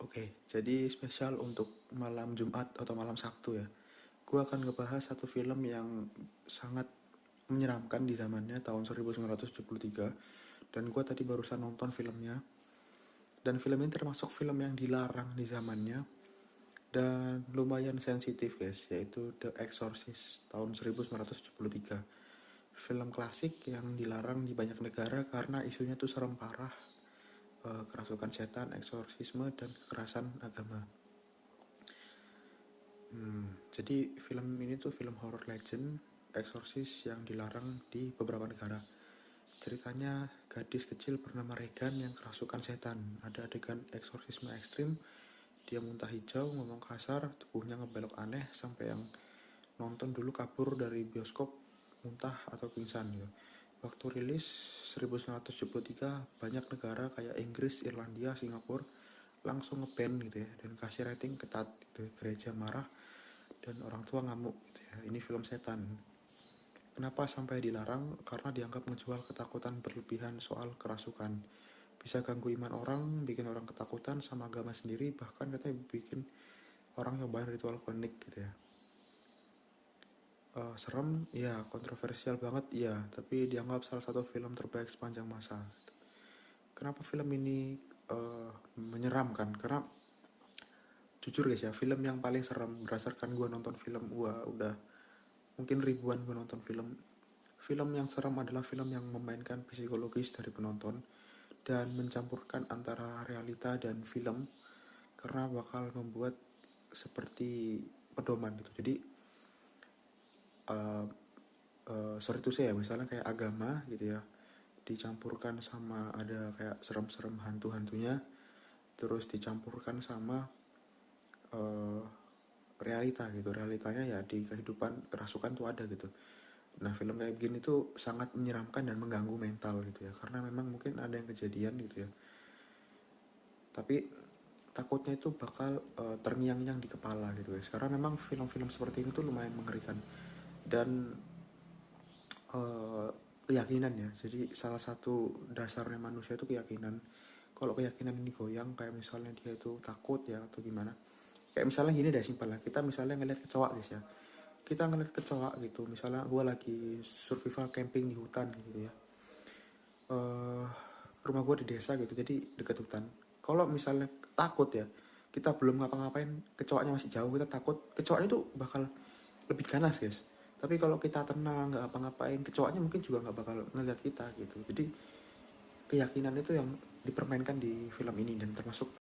Oke, jadi spesial untuk malam Jumat atau malam Sabtu ya. Gue akan ngebahas satu film yang sangat menyeramkan di zamannya tahun 1973. Dan gue tadi barusan nonton filmnya. Dan film ini termasuk film yang dilarang di zamannya. Dan lumayan sensitif guys, yaitu The Exorcist tahun 1973. Film klasik yang dilarang di banyak negara karena isunya tuh serem parah. Kerasukan setan, eksorsisme, dan kekerasan agama. Jadi film ini tuh film horror legend, eksorsis yang dilarang di beberapa negara. Ceritanya gadis kecil bernama Regan yang kerasukan setan. Ada adegan eksorsisme ekstrim, dia muntah hijau, ngomong kasar, tubuhnya ngebelok aneh sampai yang nonton dulu kabur dari bioskop muntah atau pingsan gitu. Waktu rilis 1973 banyak negara kayak Inggris, Irlandia, Singapura langsung ngeban gitu ya dan kasih rating ketat gitu. Gereja marah dan orang tua ngamuk gitu ya. Ini film setan. Kenapa sampai dilarang? Karena dianggap menjual ketakutan berlebihan soal kerasukan. Bisa ganggu iman orang, bikin orang ketakutan sama agama sendiri, bahkan katanya bikin orang nyobain ritual klinik gitu ya. Serem, ya kontroversial banget, ya tapi dianggap salah satu film terbaik sepanjang masa. Kenapa film ini menyeramkan? Karena jujur guys ya, film yang paling serem berdasarkan gue nonton film, gue udah mungkin ribuan gue nonton film. Film yang serem adalah film yang memainkan psikologis dari penonton dan mencampurkan antara realita dan film karena bakal membuat seperti pedoman gitu. Jadi uh, sorry to say ya, misalnya kayak agama gitu ya dicampurkan sama ada kayak serem-serem hantu-hantunya, terus dicampurkan sama uh, realita gitu. Realitanya ya di kehidupan kerasukan tuh ada gitu. Nah film kayak begini tuh sangat menyeramkan dan mengganggu mental gitu ya, karena memang mungkin ada yang kejadian gitu ya, tapi takutnya itu bakal terngiang-ngiang di kepala gitu ya. Karena memang film-film seperti ini tuh lumayan mengerikan dan uh, keyakinan ya. Jadi salah satu dasarnya manusia itu keyakinan. Kalau keyakinan ini goyang, kayak misalnya dia itu takut ya atau gimana. Kayak misalnya gini deh simpel lah. Kita misalnya ngeliat kecoa guys ya. Kita ngeliat kecoa gitu. Misalnya gue lagi survival camping di hutan gitu ya. eh Rumah gue di desa gitu, jadi dekat hutan. Kalau misalnya takut ya, kita belum ngapa-ngapain, kecoanya masih jauh, kita takut, kecoanya itu bakal lebih ganas guys. Tapi kalau kita tenang, nggak apa-ngapain, kecoanya mungkin juga nggak bakal ngeliat kita gitu. Jadi keyakinan itu yang dipermainkan di film ini dan termasuk